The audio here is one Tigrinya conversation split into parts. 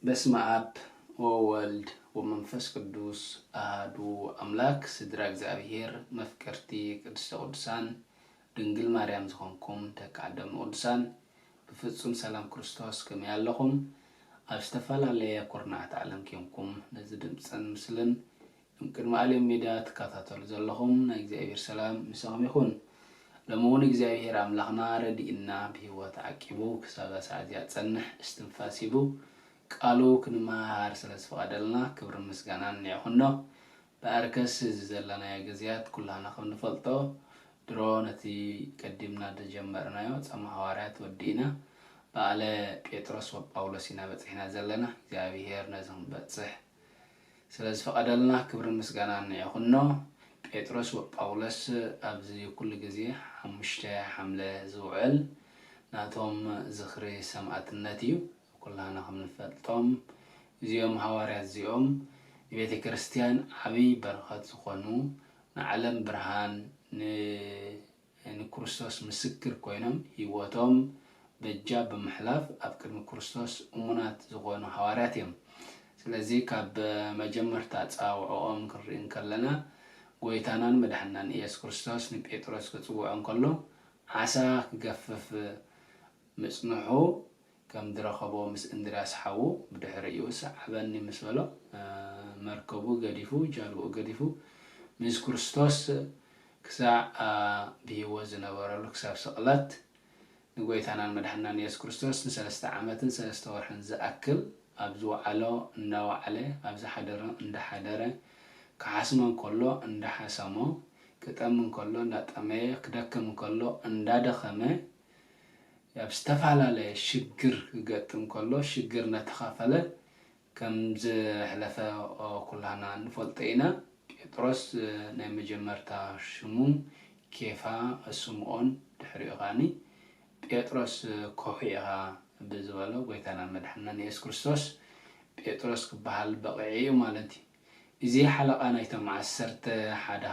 በስመ አብ ወወልድ ወመንፈስ ቅዱስ አሐዱ አምላክ ስድራ እግዚአብሔር መፍቀርቲ ቅድስተ ቅዱሳን ድንግል ማርያም ዝኾንኩም ተቃደም ቅዱሳን በፍጹም ሰላም ክርስቶስ ከም ያለኹም ኣብ ዝተፈላለየ ኩርናዓት ዓለም ኮይንኩም ነዚ ድምፅን ምስልን ቅድሚ ዓለም ሚድያ ትከታተሉ ዘለኹም ናይ እግዚአብሔር ሰላም ምስኹም ይኹን። ለመሆኑ እግዚአብሔር አምላክና ረዲእና በህይወት ዓቂቡ ክሳብ ሰዓት ያጸንሕ እስትንፋስ ይቡ ቃሉ ክንማሃር ስለዝፈቀደልና ክብር ምስጋናን ይኹኖ። በአርከስ ዘለና የግዚያት ኩላና ክንፈልጦ ድሮ ነቲ ቀዲምና ተጀመርናዮ ጸማ ሐዋርያት ወዲና ባለ ጴጥሮስ ወጳውሎስ ኢና በጽሕና ዘለና እግዚአብሔር ነዝም በጽሕ ስለዝፈቀደልና ክብር ምስጋናን ይኹኖ። ጴጥሮስ ወጳውሎስ ኣብዚ ኩሉ ግዜ 5 ሐምለ ዝውዕል ናቶም ዝኽሪ ሰማዕትነት እዩ። ኩላና ከምንፈልጦም እዚኦም ሐዋርያት እዚኦም የቤተ ክርስቲያን ዓብይ በረኸት ዝኾኑ ንዓለም ብርሃን ንክርስቶስ ምስክር ኮይኖም ህይወቶም በጃ በመሕላፍ ኣብ ቅድሚ ክርስቶስ እሙናት ዝኾኑ ሐዋርያት እዮም። ስለዚ ካብ መጀመርታ ጻውዖም ክርኢን ከለና ጎይታናን መድሕናን ኢየሱስ ክርስቶስ ንጴጥሮስ ክጽውዖ እንከሎ ዓሳ ክገፍፍ ምጽንሑ ከም ድረኸቦ ምስ እንድርያስ ሓው ብድሕሪኡ ሰዓበኒ ምስ በሎ መርከቡ ገዲፉ ጃልቡ ገዲፉ ምስ ክርስቶስ ክሳዕ ብህይወት ዝነበረሉ ክሳብ ስቕለት ንጎይታናን መድሕናን ኢየሱስ ክርስቶስ ንሰለስተ ዓመትን 3 ወርሕን ዝኣክል ኣብ ዝወዓሎ እንዳወዓለ ኣብ ዝሓደረ እንዳሓደረ ክሓስመን ከሎ እንዳሓሰሞ ክጠምን ከሎ እንዳጠመየ ክደክም ከሎ እንዳደኸመ ያብ ዝተፋላለየ ሽግር ክገጥም ከሎ ሽግር ነተኻፈለ ከም ዝሕለፈ ኩላና ንፈልጦ ኢና። ጴጥሮስ ናይ መጀመርታ ሽሙ ኬፋ ስምዖን ድሕሪኡ ኻኒ ጴጥሮስ ኮኺኢኻ ብዝበሎ ጎይታናን መድሕናን ኢየሱስ ክርስቶስ ጴጥሮስ ክበሃል በቂዑ ማለት እዩ። እዚ ሓለቓ ናይቶም 11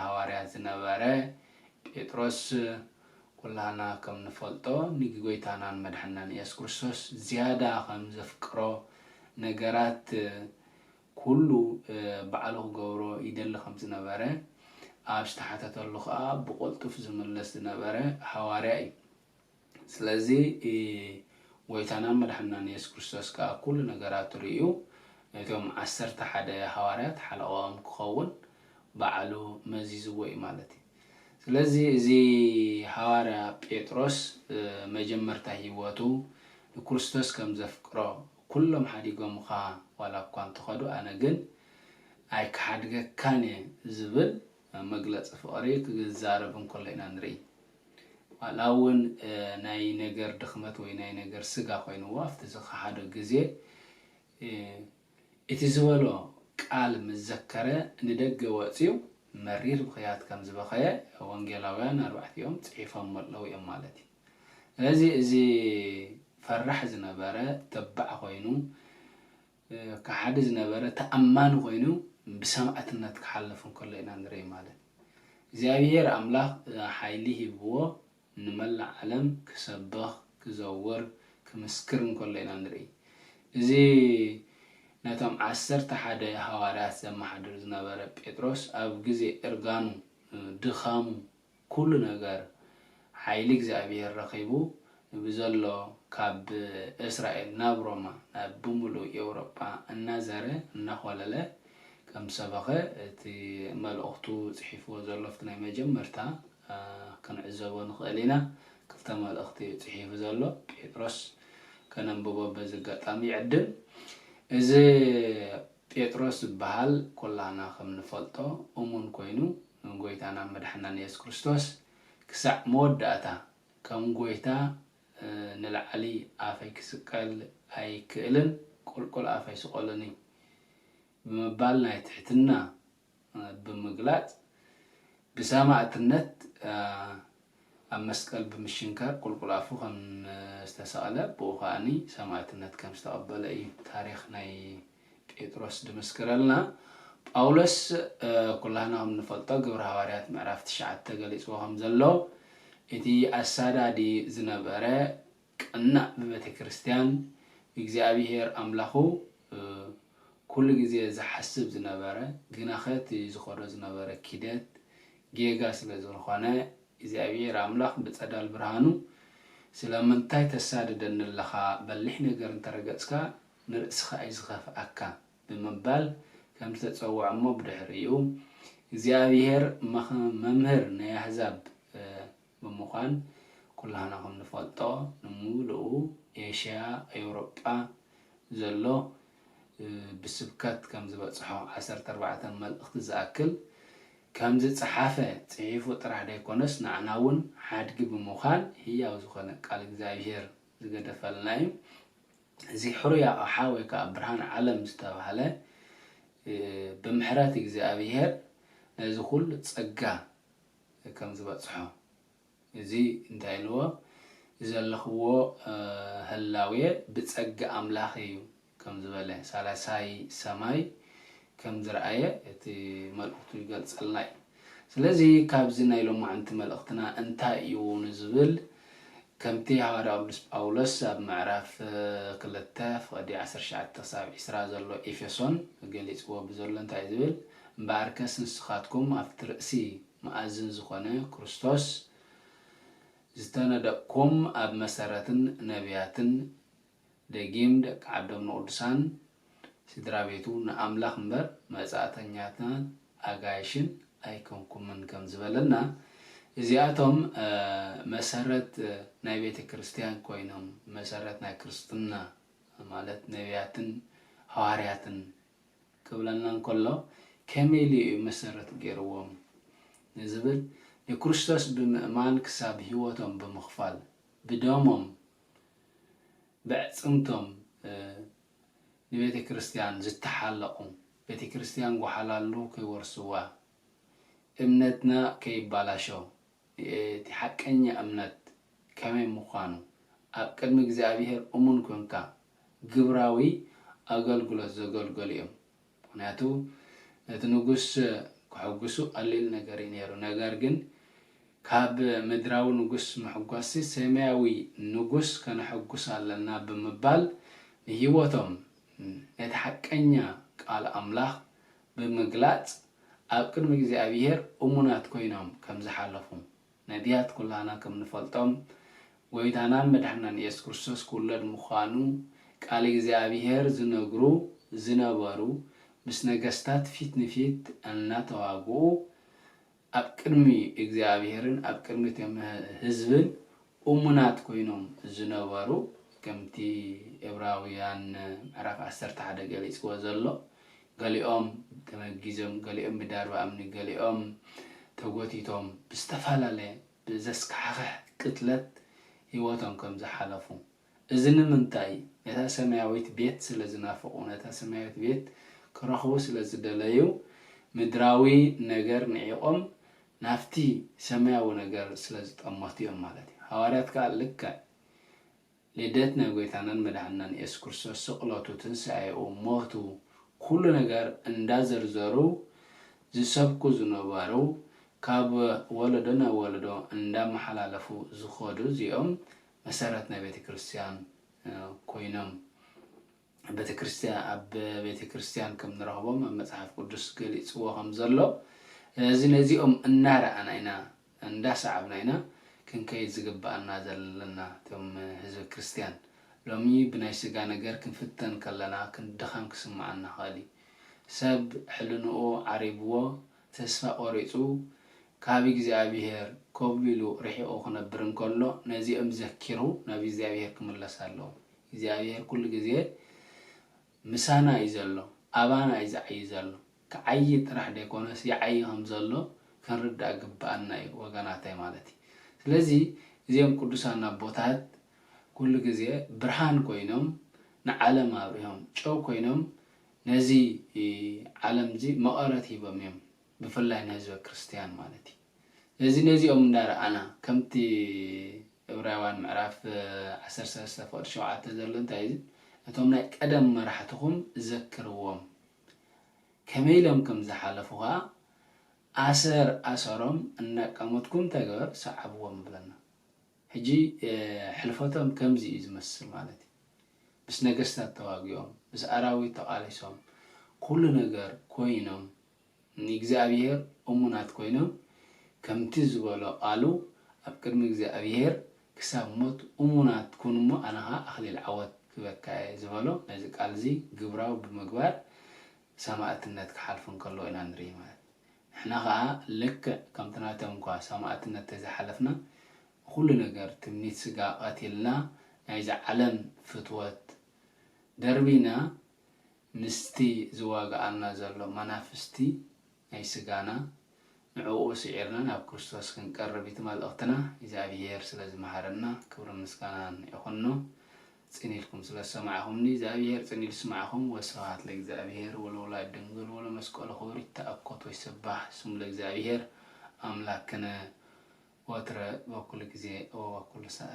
ሐዋርያት ዝነበረ ጴጥሮስ ኩላና ከም ንፈልጦ ንጎይታናን መድሕናን ኢየሱስ ክርስቶስ ዝያዳ ከም ዘፍቅሮ ነገራት ኩሉ ባዕሉ ክገብሮ ይደሊ ከም ዝነበረ ኣብ ዝተሓተተሉ ከዓ ብቁልጡፍ ዝምለስ ዝነበረ ሐዋርያ እዩ። ስለዚ ጎይታናን መድሕናን ኢየሱስ ክርስቶስ ከዓ ኩሉ ነገራት ርእዩ እቶም 11 ሐዋርያት ሓለቆም ክኸውን ባዕሉ መዚዝዎ እዩ ማለት እዩ። ስለዚ እዚ ሐዋርያ ጴጥሮስ መጀመርታ ህይወቱ ንክርስቶስ ከም ዘፍቅሮ ኩሎም ሓዲጎም ኻ ዋላ እኳ እንትኸዱ ኣነ ግን ኣይክሓድገካን ዝብል መግለፂ ፍቅሪ ክዛረብ እንከሎ ኢና ንርኢ። ዋላ እውን ናይ ነገር ድኽመት ወይ ናይ ነገር ስጋ ኮይኑዎ ኣብቲ ዝኸሓደ ግዜ እቲ ዝበሎ ቃል ምዘከረ ንደገ ወፂኡ መሪር ብኽያት ከም ዝበኸየ ወንጌላውያን 4 ጽሒፎም ኣለዉ እዮም ማለት እዩ። ስለዚ እዚ ፈራሕ ዝነበረ ተባዕ ኮይኑ ክሓደ ዝነበረ ተኣማኒ ኮይኑ ብሰማዕትነት ክሓልፍ እንከሎ ኢና ንርኢ ማለት እግዚአብሔር አምላክ ሓይሊ ሂብዎ ንመላእ ዓለም ክሰብኽ ክዘውር ክምስክር እንከሎ ኢና ንርኢ። እዚ ነቶም 11 ሐዋርያት ዘመሓድር ዝነበረ ጴጥሮስ ኣብ ግዜ እርጋኑ ድኻሙ ኩሉ ነገር ሓይሊ እግዚአብሔር ረኺቡ ብዘሎ ካብ እስራኤል ናብ ሮማ ናብ ብምሉእ ኤውሮጳ እናዘረ እናኾለለ ከም ሰበኸ እቲ መልእኽቱ ጽሒፍዎ ዘሎ ፍቲ ናይ መጀመርታ ክንዕዘቦ ንኽእል ኢና። ክልተ መልእኽቲ ጽሒፉ ዘሎ ጴጥሮስ ከነንብቦ በዚ ኣጋጣሚ ይዕድል። እዚ ጴጥሮስ ዝበሃል ኩላና ከም ንፈልጦ እሙን ኮይኑ ጎይታናን መድሕናን ኢየሱስ ክርስቶስ ክሳዕ መወዳእታ ከም ጎይታ ንላዕሊ ኣፈይ ክስቀል ኣይክእልን ቁልቁል ኣፈይ ስቆልኒ ብምባል ናይ ትሕትና ብምግላጽ ብሰማዕትነት ኣብ መስቀል ብምሽንካር ቁልቁል ኣፉ ከም ዝተሰቐለ ብኡ ኸዓኒ ሰማዕትነት ከም ዝተቐበለ እዩ ታሪክ ናይ ጴጥሮስ ድመስክረልና። ጳውሎስ ኩላና ከም ንፈልጦ ግብረ ሐዋርያት ምዕራፍ 9 ገሊጽዎ ከም ዘሎ እቲ ኣሳዳዲ ዝነበረ ቅናዕ ብቤተ ክርስቲያን እግዚአብሔር አምላኹ كل جزء زحسب زنبرة جناخات زخرج زنبرة كيدات جيجا سلزون خانة إذا أبي راملاخ بتصدق برهانو سلامن تاي تساعد دن اللخا بلحنا قرن ترجعسكا نرسخ أيزخف أكا بمبال كم تتصوع مبدع يوم إذا أبي ممهر نيحزب بمقان كلها نقوم نفلطه نمولو إيشيا أوروبا زلو بسبكات كم زبصحو 14 ملأخت زاكل كم زصحافه صحيفو طرح دايكونس نعناون حادق بمخان هي وزخنه قال እግዚአብሔር ዝገደፈልናይ እዚ ሕሩያ ኣሓወይካ ብርሃን ዓለም ዝተባሃለ ብምሕረት እግዚአብሔር ነዚ ኩሉ ጸጋ ከም ዝበጽሖ እዚ እንታይ ልዎ ዘለኽዎ ህላውየ ብጸጋ ኣምላኽ እዩ ከም ዝበለ ሳላሳይ ሰማይ كم زرعية تي ملقط يقال صلاي سلازي كابزنا يلوم عند ملقطنا أنت يونزبل كم تي هارا أولس بمعرف كل التاف ودي 10 شعب تصاب إسراء زلوا إفيسون قال يسوى بزول أنت يزبل باركس نسخاتكم أفتر سي مأذن زخانة كريستوس زتنا دكم أب مسارة نبيات دقيم دك عبد النورسان سدرابيتو نأملاخ مبر مزاتنياتنا أغايشن أيكمكم من كم زبلنا إزياتهم مسارة نبيت كريستيان كوينهم مسارة كريستنا مالت نبياتن حوارياتن قبلنا نقوله كميلي مسارة غيروهم نزبل يكريستوس بمأمان كساب هيوتهم بمخفال بدومهم بعصمتهم بيت كريستيان زتحلقوا بيت كريستيان وحلالو كي ورسوا امنتنا كي بالاشو تحقني امنت كمين مخانو قدم እግዚአብሔር امون كونكا ግብራዊ አገልግሎት ዘገልገልዮም ምክንያቱ እቲ ንጉስ ክሕጉሱ ቀሊል ነገር ይነሩ ነገር ግን ካብ ምድራዊ ንጉስ መሕጓሲ ሰማያዊ ንጉስ ከነሕጉስ አለና በመባል ህይወቶም نتحقنيا قال أملاخ بمجلات أكن እግዚአብሔር أمونات كوينهم كم زحلفهم نبيات كلنا كم نفلتهم ويدانا مدحنا يسوع كريستوس كل المخانو قال እግዚአብሔር زنغرو زنبرو مس نغستات فيت نفيت أننا تواغو أكنمي እግዚአብሔርን أكنمي تم حزبن أمونات كوينهم زنبرو كمتي إبراويان عرف 10 حدا قال يسوى زلو قال يوم تمجيزم قال يوم بدار وأمني قال يوم توقتيتهم بستفعل له بزسك حقه كتلت هيواتهم كم زحلفهم إذن من تاي يتا سماويت بيت سلزنافقون يتا سماويت بيت كرخو سلزدليو مدراوي نجر نعيقهم نفتي سماوي نجر سلزتأمتيهم مالتي حوارات قال لك لدتنا قويتانا مدحنا يسوع كريستوس سقلاتو تنسعيو موتو كل نجار اندازر زارو زسبكو زنوبارو كاب ولدنا ولدو اندام حلالفو زخودو زيوم مسارتنا بيت كريستيان كوينم بيت كريستيان اب بيت كريستيان كم نرهبهم مصحف قدس قال يصوهم زلو زينزيوم النار اناينا اندا صعبناينا كن كيد زغبانا زلنا تم حزب كريستيان لومي بناي سغا نغير كن فتن كلنا كن دخان كسمعنا خالي سب حلنو عريبو تسفا اوريصو كابي እግዚአብሔር ኮብሊሉ رحيو خنبرن كله نزي امذكرو نبي እግዚአብሔር كملسالو እግዚአብሔር كل ጊዜ مسانا يزلو ابانا يزعيزلو كعي طرح ديكونس يعيهم زلو كنردا غبانا وغناتاي مالتي ስለዚህ እዚኦም ቅዱሳን አቦታት ኩሉ ግዜ ብርሃን ኮይኖም ንዓለም አብሪሆም ጨው ኮይኖም ነዚ ዓለም ዚ መቐረት ሂቦም እዮም ብፍላይ ንህዝበ ክርስቲያን ማለት እዩ ስለዚህ ነዚኦም እንዳረኣና ከምቲ ዕብራውያን ምዕራፍ 13 ፍቅዲ 7 ዘሎ እንታይ እዩ እቶም ናይ ቀደም መራሕትኩም ዘክርዎም ከመይ ኢሎም ከም ዝሓለፉ أسر أسرهم أن قامتكم تجار صعبوا بلنا هجي حلفتهم كم زي يمثل مالتي بس نجست التواجيهم بس أراوي تقاليسهم كل ነገር ኮይኖም ንእግዚአብሔር እሙናት ኮይኖም ከምቲ ዝበሎ ቃሉ ኣብ ቅድሚ እግዚአብሔር ክሳብ ሞት እሙናት ኩንሞ ኣነኻ ኣኽሊል ዓወት ክበካ ዝበሎ ነዚ ቃል እዚ ግብራው ብምግባር ሰማዕትነት ክሓልፉን ከሎ ኢና ንርኢ ማለት ንሕና ከዓ ልክዕ ከምቲ ናቶም እንኳ ሰማዕትነት ተዝሓለፍና ኩሉ ነገር ትምኒት ስጋ ቀቲልና ናይዚ ዓለም ፍትወት ደርቢና ምስቲ ዝዋጋኣና ዘሎ መናፍስቲ ናይ ስጋና ንዕኡ ስዒርና ናብ ክርስቶስ ክንቀርብ ይትመልእኽትና እግዚአብሔር ስለዝመሃረና ክብሪ ምስጋና ይኹኖ ጽኒልኩም ስለሰማዕኹምኒ እግዚአብሔር ጽኒል ስማዕኹም ወስብሐት ለእግዚአብሔር ወለወላዲቱ ድንግል ወለመስቀሉ ክቡር ይትአኮት ወይሰባሕ ስሙ ለእግዚአብሔር አምላክነ ወትረ በኩል ጊዜ ወበኩል ሰዓት